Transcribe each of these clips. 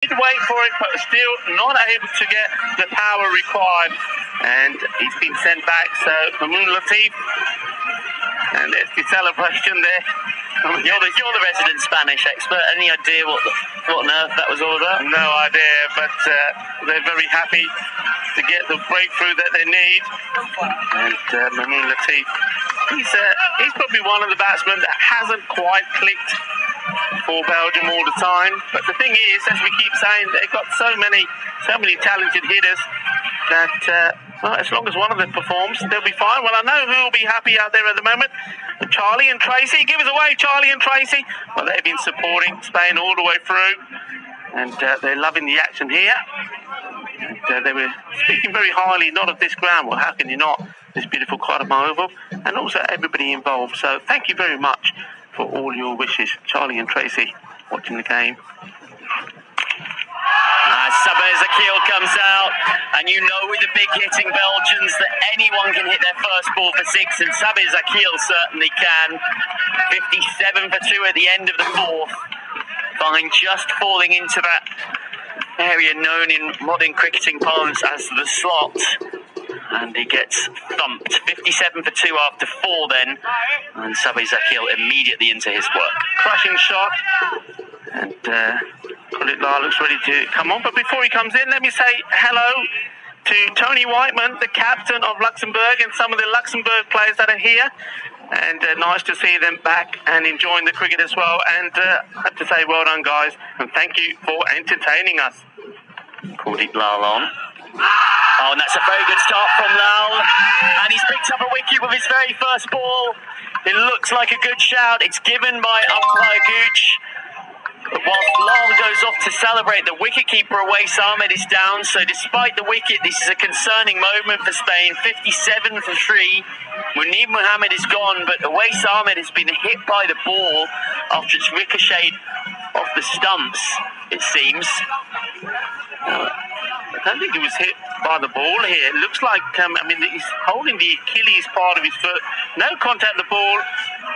Did wait for it, but still not able to get the power required, and he's been sent back. So Mamoon Latif, and there's the celebration there. You're the resident Spanish expert. Any idea what on earth that was all about? No idea, but they're very happy to get the breakthrough that they need. And Mamoon Latif, he's probably one of the batsmen that hasn't quite clicked for Belgium all the time. But the thing is, as we keep saying, they've got so many talented hitters that, well, as long as one of them performs, they'll be fine. Well, I know who will be happy out there at the moment. Charlie and Tracy. Give us away, Charlie and Tracy. Well, they've been supporting Spain all the way through, and they're loving the action here. And they were speaking very highly, not of this ground. Well, how can you not? This beautiful Cardiff Oval, and also everybody involved. So thank you very much for all your wishes. Charlie and Tracy watching the game. Sabah Zakil comes out, and you know with the big hitting Belgians that anyone can hit their first ball for six, and Sabah Zakil certainly can. 57 for 2 at the end of the fourth. Fine, just falling into that area known in modern cricketing parlance as the slot. And he gets thumped. 57 for 2 after 4 then. And Sabah Zakil immediately into his work. Crushing shot. And Khalid Lah looks ready to come on. But before he comes in, let me say hello to Tony Whiteman, the captain of Luxembourg, and some of the Luxembourg players that are here. And nice to see them back and enjoying the cricket as well. And I have to say, well done, guys. And thank you for entertaining us. Khalid Lah on. Oh, and that's a very good start from Lal. And he's picked up a wicket with his very first ball. It looks like a good shout. It's given by umpire Gooch. But whilst Lal goes off to celebrate, the wicketkeeper Awais Ahmed is down. So despite the wicket, this is a concerning moment for Spain. 57 for 3. Munib Mohammed is gone, but Awais Ahmed has been hit by the ball after it's ricocheted off the stumps, it seems. I don't think he was hit by the ball here. It looks like, he's holding the Achilles part of his foot. No contact with the ball.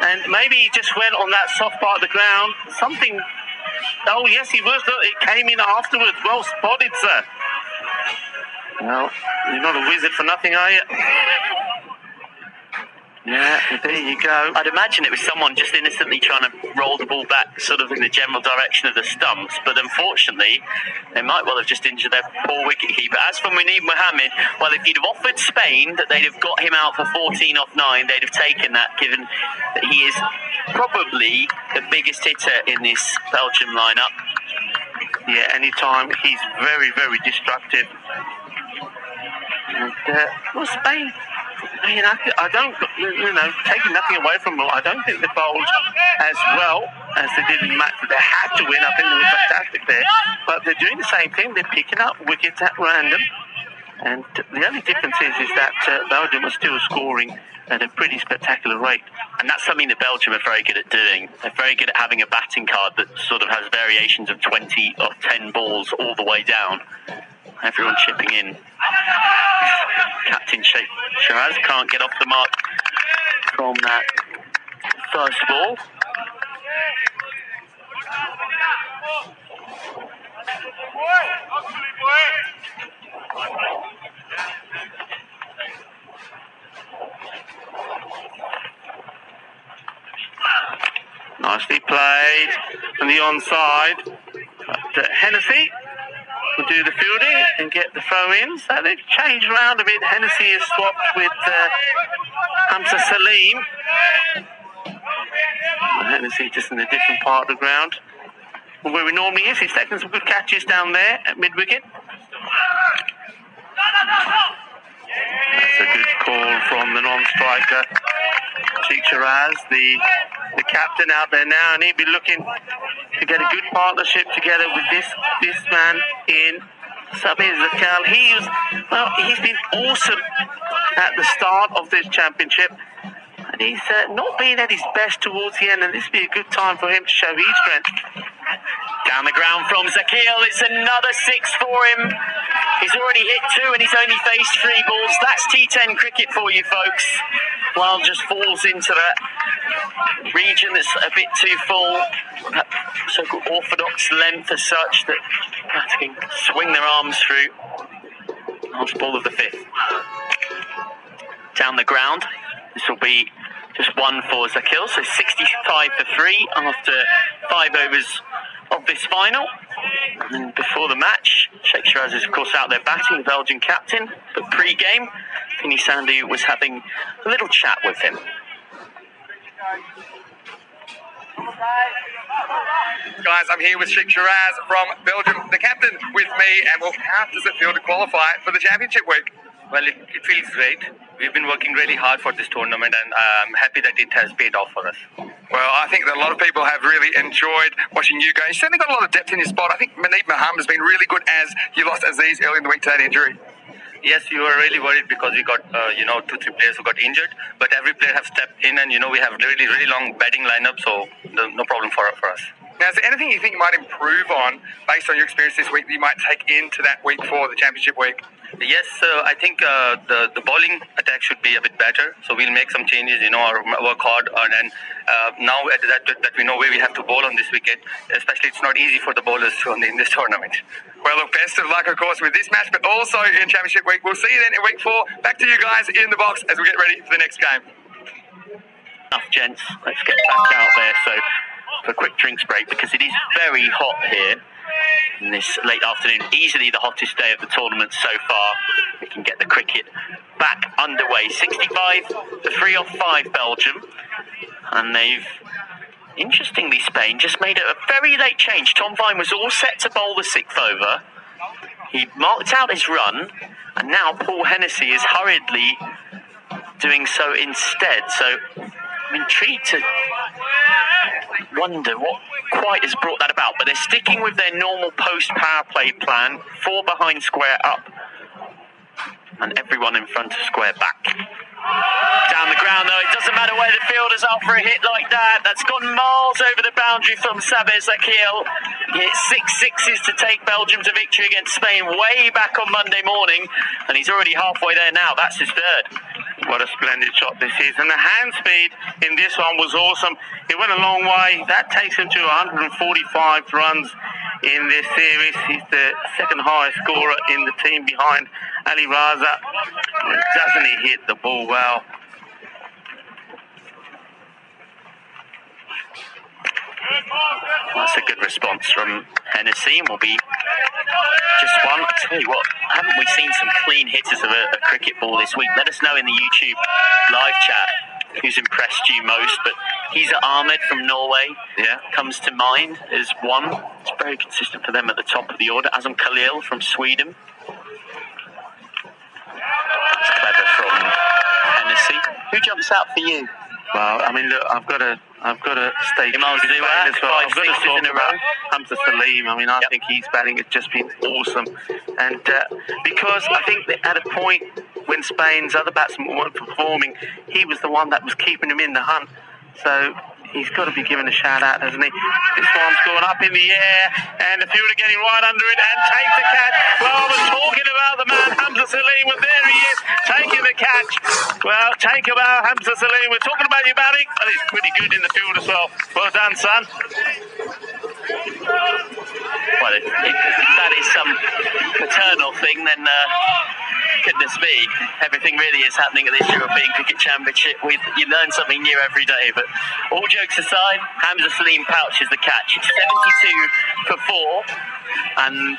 And maybe he just went on that soft part of the ground. Something. Oh, yes, he was. It came in afterwards. Well spotted, sir. Well, you're not a wizard for nothing, are you? Yeah, there you go. I'd imagine it was someone just innocently trying to roll the ball back sort of in the general direction of the stumps, but unfortunately they might well have just injured their poor wicketkeeper. As for Munib Mohammed, well, if you'd have offered Spain that they'd have got him out for 14 off 9, they'd have taken that, given that he is probably the biggest hitter in this Belgium lineup. Yeah, anytime. He's very, very destructive. And, well, Spain, I don't, taking nothing away from them, I don't think they bowled as well as they did in the match that they had to win. I think they were fantastic there. But they're doing the same thing. They're picking up wickets at random. And the only difference is that Belgium are still scoring at a pretty spectacular rate. And that's something that Belgium are very good at doing. They're very good at having a batting card that sort of has variations of 20 or 10 balls all the way down. Everyone chipping in. Captain Shiraz can't get off the mark from that first ball. Nicely played on the onside. But Hennessy will do the fielding and get the throw in. So they've changed around a bit. Hennessy has swapped with Hamza Salim. Hennessy just in a different part of the ground where he normally is. He's taking some good catches down there at mid-wicket. That's a good call from the non-striker, Shiraz, the captain out there now, and he'll be looking to get a good partnership together with this man in Sabah Zakil. He's been awesome at the start of this championship, and he's not been at his best towards the end, and this will be a good time for him to show his strength. Down the ground from Zakil. It's another 6 for him. He's already hit 2 and he's only faced 3 balls. That's T10 cricket for you, folks. Lyle just falls into that region that's a bit too full. That so-called orthodox length as such that they can swing their arms through. Last ball of the 5th. Down the ground. This will be just 1 for Zakil, so 65 for 3 after 5 overs of this final. And before the match, Sheikh Shiraz is of course out there batting, the Belgian captain, but pre-game, Finny Sandu was having a little chat with him. Guys, I'm here with Sheikh Shiraz from Belgium, the captain, with me, and well, how does it feel to qualify for the championship week? Well, it feels great. We've been working really hard for this tournament, and I'm happy that it has paid off for us. Well, I think that a lot of people have really enjoyed watching you guys. You certainly got a lot of depth in your spot. I think Manib Maham has been really good as you lost Aziz early in the week to that injury. Yes, we were really worried because we got, 2-3 players who got injured, but every player have stepped in, and, we have really, really long batting lineup, so no problem for us. Now, is there anything you think you might improve on based on your experience this week that you might take into that week for the championship week? Yes, I think the bowling attack should be a bit better. So we'll make some changes, or work hard. And now that we know where we have to bowl on this wicket, especially it's not easy for the bowlers in this tournament. Well, look, best of luck, of course, with this match, but also in championship week. We'll see you then in week 4. Back to you guys in the box as we get ready for the next game. Enough, gents. Let's get back out there. So for a quick drinks break, because it is very hot here in this late afternoon, easily the hottest day of the tournament so far. We can get the cricket back underway. 65 for 3 off 5 Belgium, and they've, interestingly, Spain just made a very late change. Tom Vine was all set to bowl the 6th over. He marked out his run, and now Paul Hennessy is hurriedly doing so instead. So I'm intrigued to wonder what quite has brought that about, but they're sticking with their normal post power play plan, 4 behind, square up, and everyone in front of square back. Down the ground though, it doesn't matter where the fielders are for a hit like that. That's gone miles over the boundary from Sabir Zakil. He hit 6 sixes to take Belgium to victory against Spain way back on Monday morning, and he's already halfway there now. That's his 3rd. What a splendid shot this is. And the hand speed in this one was awesome. It went a long way. That takes him to 145 runs in this series. He's the 2nd highest scorer in the team behind Ali Raza. Doesn't he hit the ball well? That's a good response from Hennessy, and will be just one. I tell you what, haven't we seen some clean hitters of a cricket ball this week? Let us know in the YouTube live chat who's impressed you most. But Hisa Ahmed from Norway comes to mind as one. It's very consistent for them at the top of the order. Azam Khalil from Sweden. That's clever from Hennessy. Who jumps out for you? Well, I mean, look, I've got to stay Imal true to Zuat, Spain as well. 5 I've got to sixes talk in a about row. Hamza Salim. I mean, I think his batting has just been awesome. And because I think that at a point when Spain's other batsmen weren't performing, he was the one that was keeping him in the hunt. So he's got to be given a shout out, hasn't he? This one's going up in the air, and the fielder getting right under it and takes the catch. Well, I was talking about the man Hamza Salim, and there he is, taking the catch. Well, take about Hamza Salim. We're talking about your batting, and he's pretty good in the field as well. Well done, son. Well, if that is some paternal thing, then goodness me, everything really is happening at this European Cricket Championship. You learn something new every day. But all jokes aside, Hamza Salim pouches the catch. It's 72 for 4. And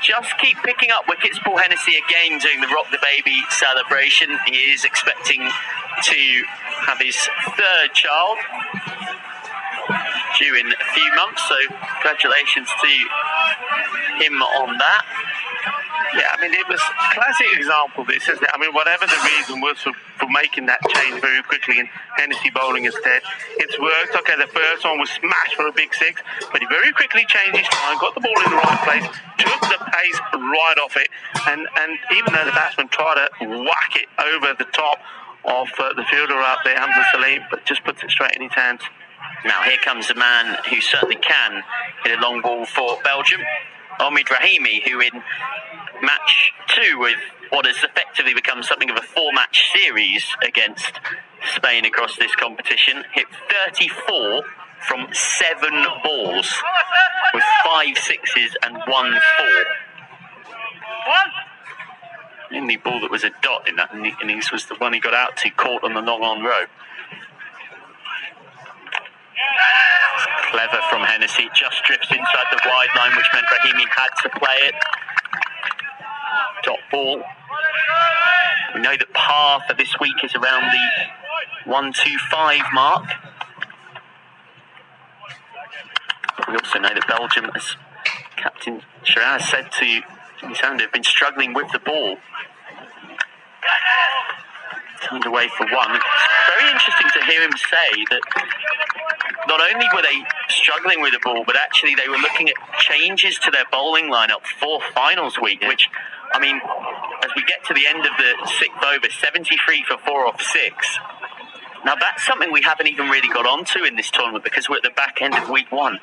just keep picking up wickets. Paul Hennessy again doing the Rock the Baby celebration. He is expecting to have his 3rd child due in a few months, so congratulations to him on that. Yeah, I mean, it was a classic example, this, isn't it? I mean, whatever the reason was for making that change very quickly and Hennessy bowling instead, it's worked. Okay, the first one was smashed for a big 6, but he very quickly changed his mind, got the ball in the right place, took the pace right off it, and even though the batsman tried to whack it over the top of the fielder up there, Hamza Salim, but just puts it straight in his hands. Now here comes a man who certainly can hit a long ball for Belgium. Omid Rahimi, who in match 2 with what has effectively become something of a 4-match series against Spain across this competition, hit 34 from 7 balls with 5 sixes and 1 4. The only ball that was a dot in that innings was the one he got out to, caught on the long on row. Clever from Hennessy, just drifts inside the wide line, which meant Rahimi had to play it. Dot ball. We know that par for this week is around the 125 mark. We also know that Belgium, as Captain Shiraz said to Sander, have been struggling with the ball. Turned away for 1. It's very interesting to hear him say that not only were they struggling with the ball, but actually they were looking at changes to their bowling lineup for finals week, which, I mean, as we get to the end of the 6th over, 73 for 4 off 6. Now, that's something we haven't even really got onto in this tournament because we're at the back end of week 1.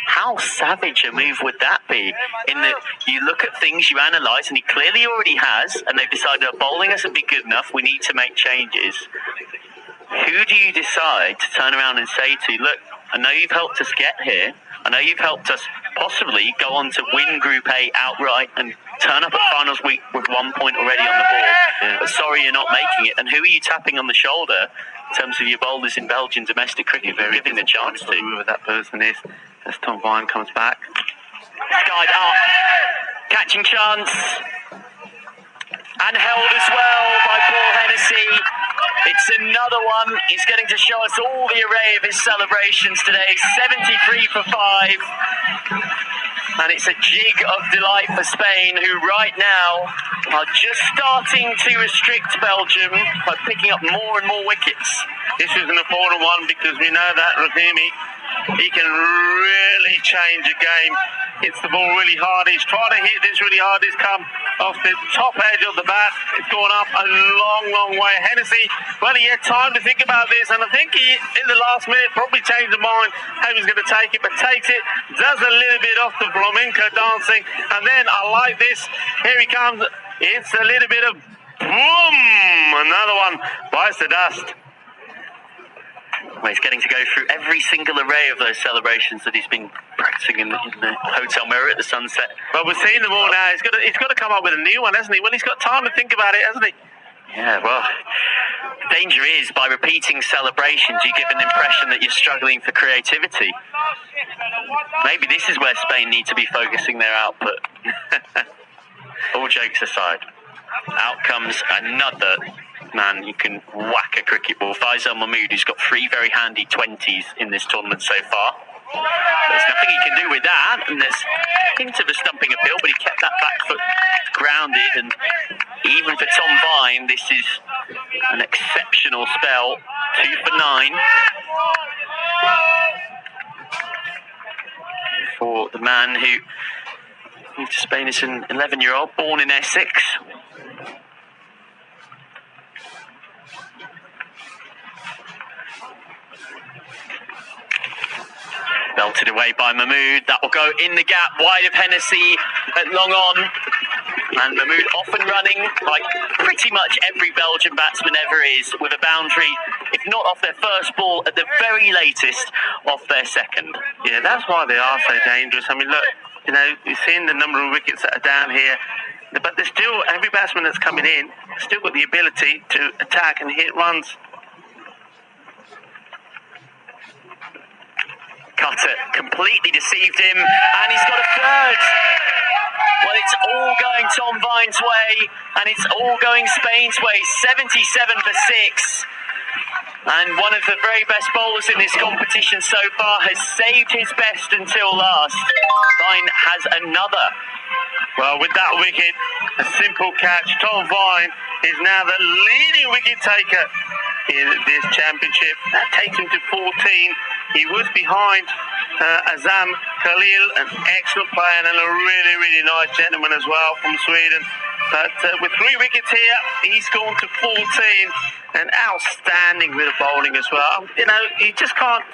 How savage a move would that be? In that you look at things, you analyse, and he clearly already has, and they've decided our bowling isn't be good enough, we need to make changes. Who do you decide to turn around and say to, look, I know you've helped us get here, I know you've helped us possibly go on to win Group A outright and turn up at finals week with 1 point already on the board, but sorry you're not making it. And who are you tapping on the shoulder in terms of your bowlers in Belgian domestic cricket, very giving the chance to? Whoever that person is, as Tom Vine comes back. Skied up, catching chance, and held as well by Paul Hennessy. It's another one. He's getting to show us all the array of his celebrations today. 73 for 5. And it's a jig of delight for Spain, who right now are just starting to restrict Belgium by picking up more and more wickets. This is an important one because we know that Rahimi, he can really change a game. Hits the ball really hard. He's trying to hit this really hard. It's come off the top edge of the bat. It's gone up a long, long way. Hennessy, well, he had time to think about this, and I think he, in the last minute, probably changed his mind how he was going to take it, but takes it, does a little bit off the flamenco dancing, and then I like this. Here he comes. It's a little bit of boom. Another one bites the dust. Well, he's getting to go through every single array of those celebrations that he's been practicing in the hotel mirror at the sunset. Well, we've seen them all now. He's got to come up with a new one, hasn't he? Well, he's got time to think about it, hasn't he? Yeah, well, the danger is by repeating celebrations, you give an impression that you're struggling for creativity. Maybe this is where Spain need to be focusing their output. All jokes aside, out comes another man who can whack a cricket ball. Faisal Mahmood, who's got 3 very handy 20s in this tournament so far. There's nothing he can do with that, and there's hint of a stumping appeal, but he kept that back foot grounded, and even for Tom Vine, this is an exceptional spell. 2 for 9 for the man who moved to Spain as an 11-year-old, born in Essex. Belted away by Mahmood. That will go in the gap, wide of Hennessy at long on. And Mahmood off and running, like pretty much every Belgian batsman ever is, with a boundary, if not off their first ball, at the very latest, off their second. Yeah, that's why they are so dangerous. I mean, look, you know, you've seen the number of wickets that are down here, but there's still, every batsman that's coming in, still got the ability to attack and hit runs. Cutter completely deceived him, and he's got a third. Well, it's all going Tom Vine's way, and it's all going Spain's way. 77 for 6. And one of the very best bowlers in this competition so far has saved his best until last. Vine has another. Well, with that wicket, a simple catch. Tom Vine is now the leading wicket taker in this championship. That takes him to 14. He was behind Azam Khalil, an excellent player and a really, really nice gentleman as well from Sweden. But with 3 wickets here, he's gone to 14. And outstanding bit of bowling as well. You know, you just can't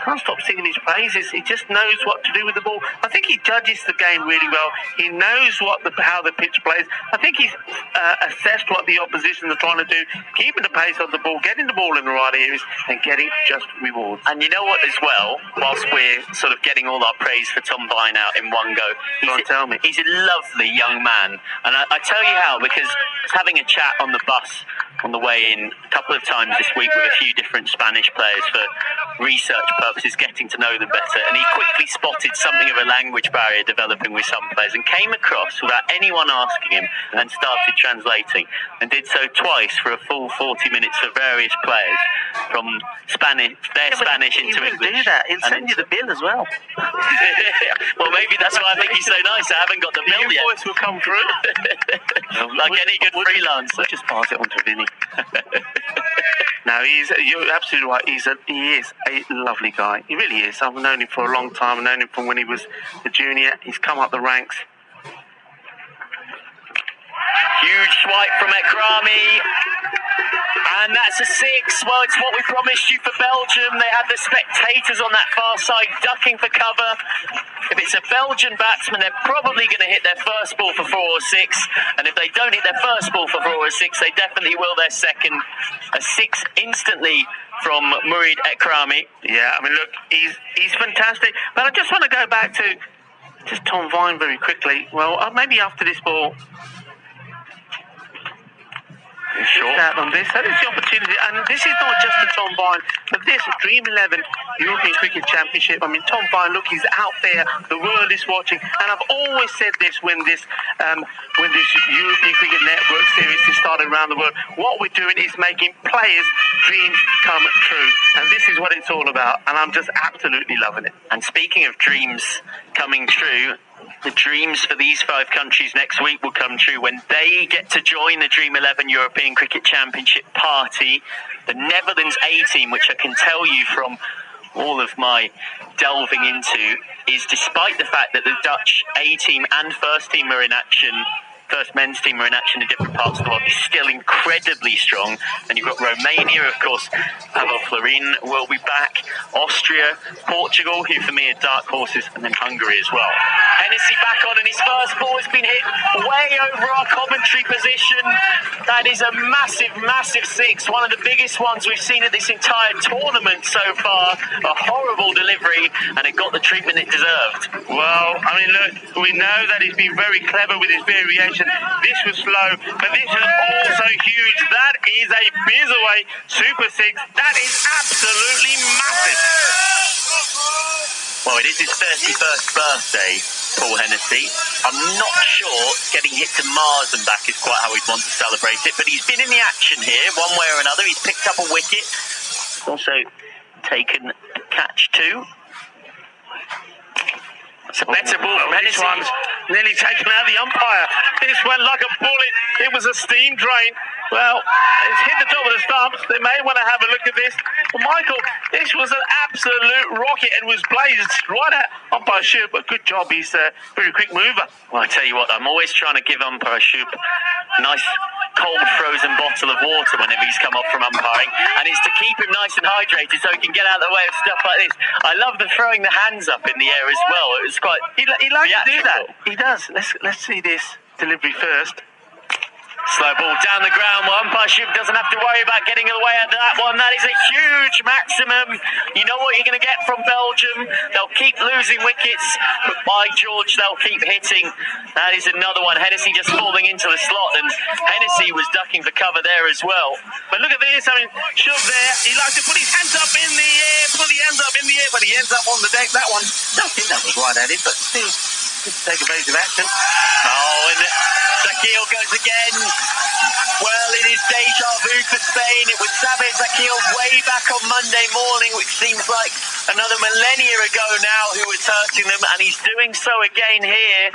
can't stop singing his praises. He just knows what to do with the ball. I think he judges the game really well. He knows how the pitch plays. I think he's assessed what the opposition are trying to do, keeping the pace of the ball, getting the ball in the right areas, and getting just rewards. And you know what as well, whilst we're sort of getting all our praise for Tom Vine out in one go, he's a lovely young man. And I tell you how, because I was having a chat on the bus on the way in a couple of times this week with a few different Spanish players for research purposes, getting to know them better, and he quickly spotted something of a language barrier developing with some players and came across without anyone asking him and started translating, and did so twice for a full 40 minutes for various players from Spanish into English. Do that. He'll send you the bill as well. Well, maybe that's why I think he's so nice. I haven't got the bill yet. Invoice will come through. Like any good freelancer. We'll just pass it on to Vinny. No, you're absolutely right. He is a lovely guy. He really is. I've known him for a long time. I've known him from when he was a junior. He's come up the ranks. Huge swipe from Ekrami. And that's a 6. Well, it's what we promised you for Belgium. They had the spectators on that far side ducking for cover. If it's a Belgian batsman, they're probably going to hit their first ball for 4 or 6. And if they don't hit their first ball for 4 or 6, they definitely will their second. A 6 instantly from Murid Ekrami. Yeah, I mean, look, he's fantastic. But I just want to go back to just Tom Vine very quickly. Well, maybe after this ball... Sure. On this. That is the opportunity, and this is not just to Tom Vine, but this Dream11 European Cricket Championship. I mean, Tom Vine, look, he's out there. The world is watching, and I've always said this when this European Cricket Network series is started around the world. What we're doing is making players' dreams come true, and this is what it's all about. And I'm just absolutely loving it. And speaking of dreams coming true, the dreams for these 5 countries next week will come true when they get to join the Dream11 European Cricket Championship party. The Netherlands A team, which I can tell you from all of my delving into, is despite the fact that the Dutch A team and first team are in action, first men's team are in action in different parts of the world, is still incredibly strong. And you've got Romania, of course, Pavel Florin will be back, Austria, Portugal, who for me are dark horses, and then Hungary as well. Hennessy back on, and his first ball has been hit way over our commentary position. That is a massive, massive 6, one of the biggest ones we've seen at this entire tournament so far. A horrible delivery, and it got the treatment it deserved. Well, I mean, look, we know that he's been very clever with his variation. This was slow, but this is also huge. That is a biz away Super 6. That is absolutely massive. Well, it is his 31st birthday, Paul Hennessy. I'm not sure getting hit to Mars and back is quite how he'd want to celebrate it, but he's been in the action here, one way or another. He's picked up a wicket, also taken a catch too. It's a better ball from Hennessy. This one's nearly taken out the umpire. This went like a bullet. It was a steam drain. Well, it's hit the top of the stumps. They may want to have a look at this. But Michael, this was an absolute rocket and was blazed right at umpire Shub. But good job. He's a very quick mover. Well, I tell you what, I'm always trying to give umpire Shub a nice cold frozen bottle of water whenever he's come off from umpiring, and it's to keep him nice and hydrated so he can get out of the way of stuff like this. I love the throwing the hands up in the air as well. It was quite he likes to do that. He does. Let's see this delivery first. Slow ball down the ground. Well, umpire Shub doesn't have to worry about getting in the way of that one. That is a huge maximum. You know what you're going to get from Belgium. They'll keep losing wickets, but by George, they'll keep hitting. That is another one. Hennessy just falling into the slot, and Hennessy was ducking for cover there as well. But look at this. I mean, Shub there, he likes to put his hands up in the air, but he ends up on the deck. That one, I don't think that was right at it, but still, just take evasive action. Oh, and Zakil goes again. Well, it is deja vu for Spain. It was Sabir Zakil way back on Monday morning, which seems like another millennia ago now, who was hurting them, and he's doing so again here.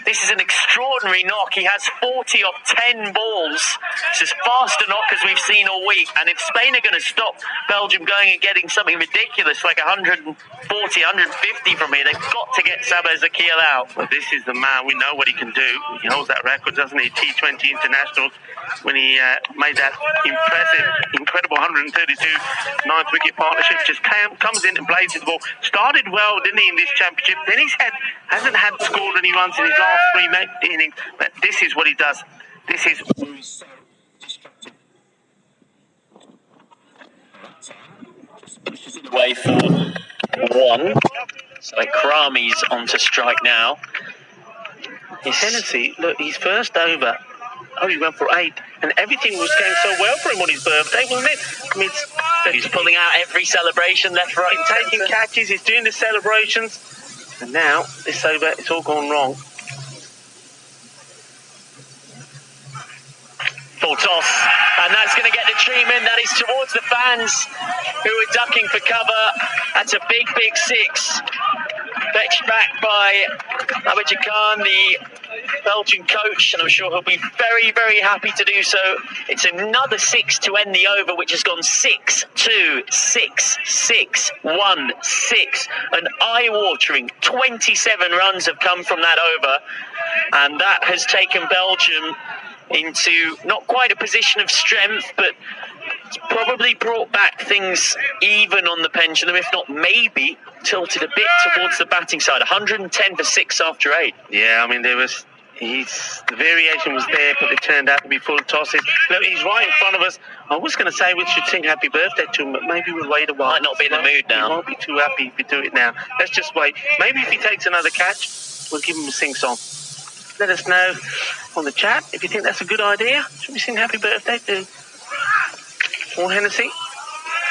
This is an extraordinary knock. He has 40 off 10 balls. It's as fast a knock as we've seen all week. And if Spain are going to stop Belgium going and getting something ridiculous like 140, 150 from here, they've got to get Sabah Zakil out. Well, this is the man. We know what he can do. He holds that record, doesn't he? T20 internationals when he made that incredible 132 ninth wicket partnership. Just comes in and plays the ball. Started well, didn't he, in this championship? Then hasn't had scored any runs in his last 3 innings. But this is what he does. This is so destructive. Pushes it away for 1. So Ikrami's on to strike now. Hennessy, look, his first over. Oh, he went for 8, and everything was going so well for him on his birthday, wasn't it? I mean, he's pulling out every celebration left, right, he's taking catches, he's doing the celebrations, and now this over, it's all gone wrong. Full toss, and that's going to get the treatment. That is towards the fans who are ducking for cover. That's a big, big 6. Fetched back by Abhijit Khan, the Belgian coach, and I'm sure he'll be very, very happy to do so. It's another 6 to end the over, which has gone 6, 2, 6, 6, 1, 6. An eye-watering 27 runs have come from that over, and that has taken Belgium into not quite a position of strength, but it's probably brought back things even on the pendulum, if not maybe tilted a bit towards the batting side. 110 for 6 after 8. Yeah, I mean, the variation was there, but it turned out to be full tosses. Look, he's right in front of us. I was going to say we should sing happy birthday to him, but maybe we'll wait a while. Might not be in the mood now. He won't be too happy if we do it now. Let's just wait. Maybe if he takes another catch, we'll give him a sing-song. Let us know on the chat if you think that's a good idea. Should we sing happy birthday to Paul Hennessy?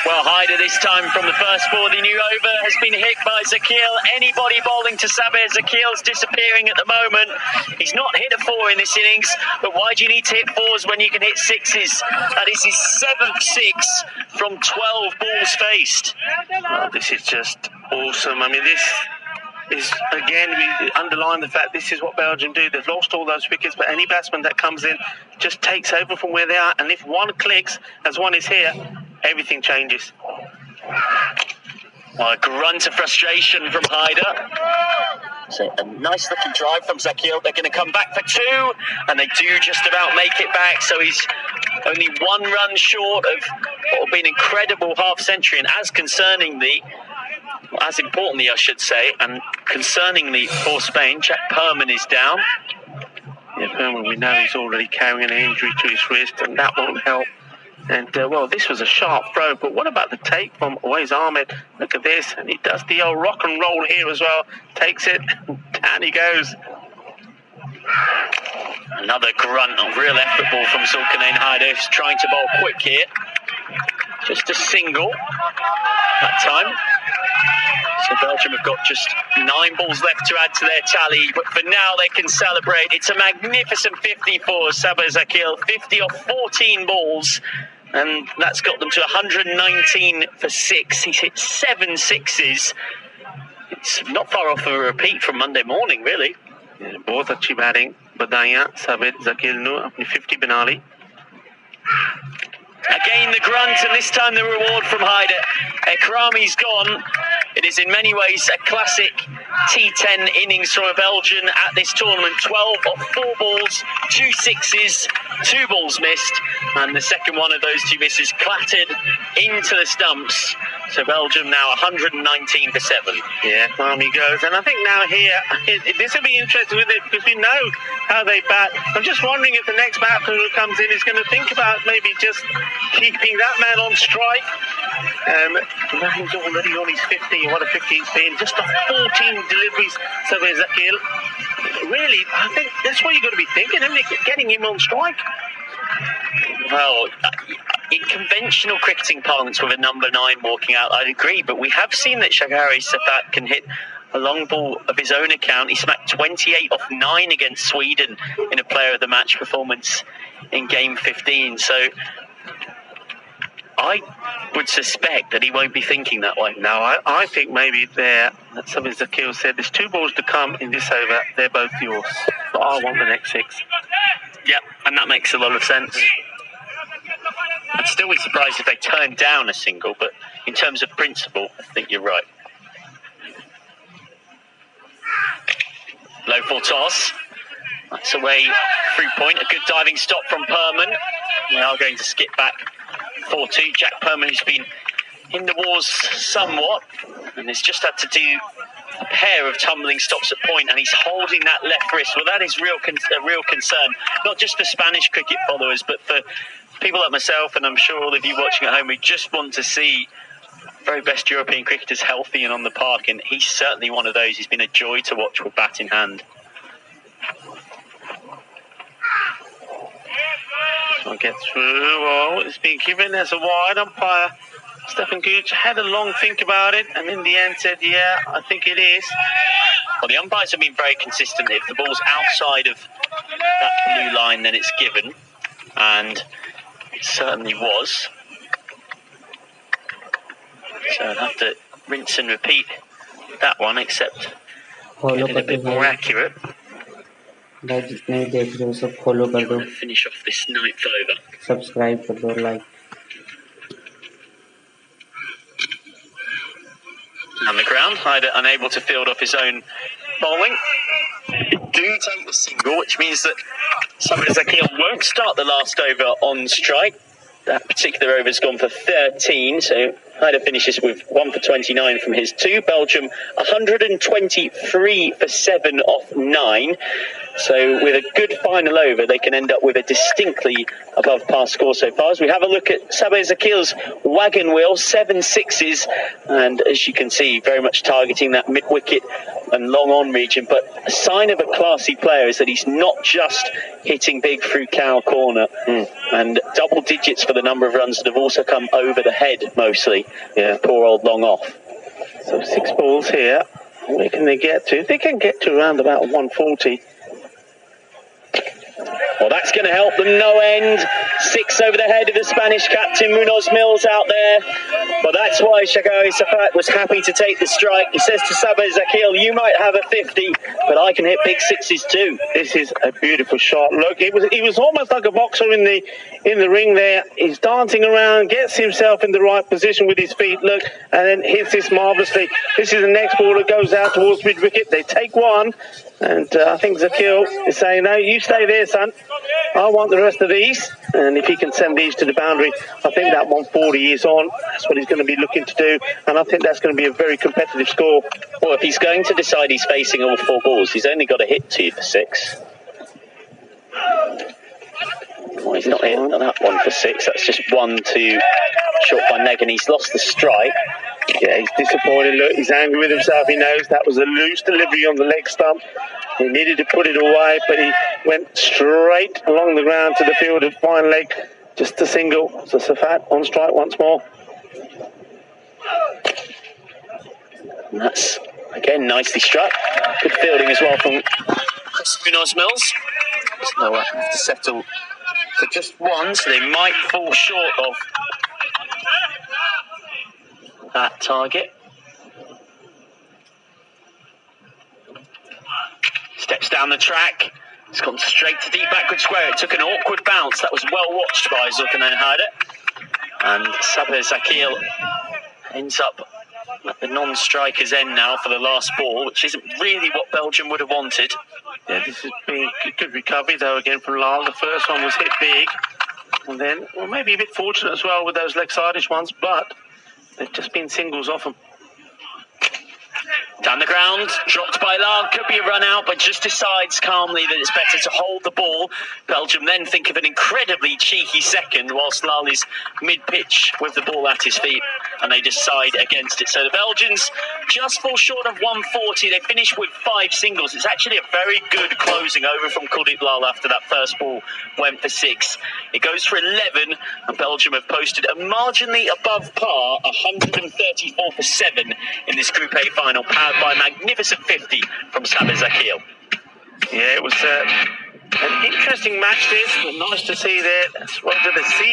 Well, Hyder this time from the first ball. The new over has been hit by Zakil. Anybody bowling to Sabah Zakil's disappearing at the moment. He's not hit a 4 in this innings, but why do you need to hit 4s when you can hit 6s? That is his 7th 6 from 12 balls faced. Oh, this is just awesome. I mean, this is, again, we underline the fact this is what Belgium do. They've lost all those wickets, but any batsman that comes in just takes over from where they are. And if one clicks, as one is here, everything changes. Well, a grunt of frustration from Hyder. So a nice looking drive from Zakil. They're going to come back for 2, and they do just about make it back. So he's only 1 run short of what will be an incredible half-century. And as importantly, I should say, and concerningly for Spain, Jack Perman is down. Yeah, Perman, we know he's already carrying an injury to his wrist, and that won't help. And, well, this was a sharp throw, but what about the take from Awais Ahmed? Look at this, and he does the old rock and roll here as well. Takes it, down he goes. Another grunt of real effort ball from Zulkarnain Hyder, who's trying to bowl quick here. Just a single that time. So Belgium have got just 9 balls left to add to their tally, but for now they can celebrate. It's a magnificent 50 for Sabah Zakil, 50 off 14 balls, and that's got them to 119 for 6. He's hit 7 6s. It's not far off a repeat from Monday morning, really. Yeah, बहुत अच्छी batting बधाइयां Sabah Zakil नु अपनी 50 बना ली. Again the grunt, and this time the reward from Hyder. Ekrami's gone. It is in many ways a classic T10 innings from a Belgian at this tournament. 12 off 4 balls, 2 6s, 2 balls missed, and the second one of those 2 misses clattered into the stumps. So Belgium now 119 for 7. Yeah, Ekrami goes, and I think now here, this will be interesting with it because we know how they bat. I'm just wondering if the next batsman who comes in is going to think about maybe just keeping that man on strike. He's already on his 50. What a 50 he's been. Just off 14 deliveries, Sabah Zakil. Really, I think that's what you've got to be thinking, isn't it? Getting him on strike. Well, in conventional cricketing parlance with a number 9 walking out, I'd agree, but we have seen that Shagari Safat can hit a long ball of his own account. He smacked 28 off 9 against Sweden in a player of the match performance in game 15. So I would suspect that he won't be thinking that way. No, I think maybe something Zakil said, there's 2 balls to come in this over, they're both yours. But I want the next 6. Yep, and that makes a lot of sense. I'd still be surprised if they turned down a single, but in terms of principle, I think you're right. Low full toss. That's away through point. A good diving stop from Perman. We are going to skip back 4-2. Jack Perman, who's been in the wars somewhat, and has just had to do a pair of tumbling stops at point, and he's holding that left wrist. Well, that is a real concern, not just for Spanish cricket followers, but for people like myself, and I'm sure all of you watching at home, we just want to see very best European cricketers healthy and on the park, and he's certainly one of those. He's been a joy to watch with bat in hand. I'll get through. Oh, it's been given as a wide. Umpire Stephen Gooch had a long think about it, and in the end said, yeah, I think it is. Well, the umpires have been very consistent. If the ball's outside of that blue line, then it's given, and it certainly was. So I'd have to rinse and repeat that one, except getting a bit more accurate. भाई जितने भी देख रहे हो सब follow कर दो, Finish off this ninth over. Subscribe कर दो, like. On the ground, Hyder unable to field off his own bowling. Do take the single, which means that Zakil won't start the last over on strike. That particular over's gone for 13, so Hyder finishes with 1 for 29 from his 2. Belgium 123 for 7 off 9. So with a good final over, they can end up with a distinctly above par score so far. As we have a look at Sabah Zakil's wagon wheel, 7 sixes, and as you can see, very much targeting that mid-wicket and long-on region. But a sign of a classy player is that he's not just hitting big through cow corner, and double digits for the number of runs that have also come over the head, mostly. Yeah, poor old long off. So 6 balls here. Where can they get to? They can get to around about 140. Well, that's going to help them no end. 6 over the head of the Spanish captain, Munoz Mills, out there. Well, that's why Shagari Safat was happy to take the strike. He says to Sabah Zakil, you might have a 50, but I can hit big 6s too. This is a beautiful shot. Look, he was almost like a boxer in the ring there. He's dancing around, gets himself in the right position with his feet, look, and then hits this marvellously. This is the next ball that goes out towards mid-wicket. They take one, and I think Zakil is saying, no, you stay there, son. I want the rest of these, and if he can send these to the boundary, I think that 140 is on. That's what he's going to be looking to do, and I think that's going to be a very competitive score. Well, if he's going to decide he's facing all 4 balls, he's only got to hit 2 for 6. Well, he's not hitting that one for 6. That's just 1 to short by Neg, and he's lost the strike. Yeah, he's disappointed. Look, he's angry with himself. He knows that was a loose delivery on the leg stump. He needed to put it away, but he went straight along the ground to the field of fine leg. Just a single. So Safat on strike once more. And that's, again, nicely struck. Good fielding as well from Munoz Mills. So they'll have to settle for just 1, so they might fall short of that target. Steps down the track. It's gone straight to deep backward square. It took an awkward bounce. That was well watched by Zulkarnain Hyder. And Sabah Zakil ends up at the non-striker's end now for the last ball, which isn't really what Belgium would have wanted. Yeah, this has been a good recovery, though, again from Lal. The first one was hit big. And then, well, maybe a bit fortunate as well with those leg-sided ones, but they've just been singles off them. Down the ground, dropped by Lal, could be a run out, but just decides calmly that it's better to hold the ball. Belgium then think of an incredibly cheeky second whilst Lal is mid-pitch with the ball at his feet, and they decide against it. So the Belgians just fall short of 140. They finish with 5 singles. It's actually a very good closing over from Kuldeep Lal after that first ball went for 6. It goes for 11, and Belgium have posted a marginally above par 134 for 7 in this Group A final, powered by a magnificent 50 from Sabah Zakil. Yeah, it was an interesting match this, but nice to see there. That's right to the sea.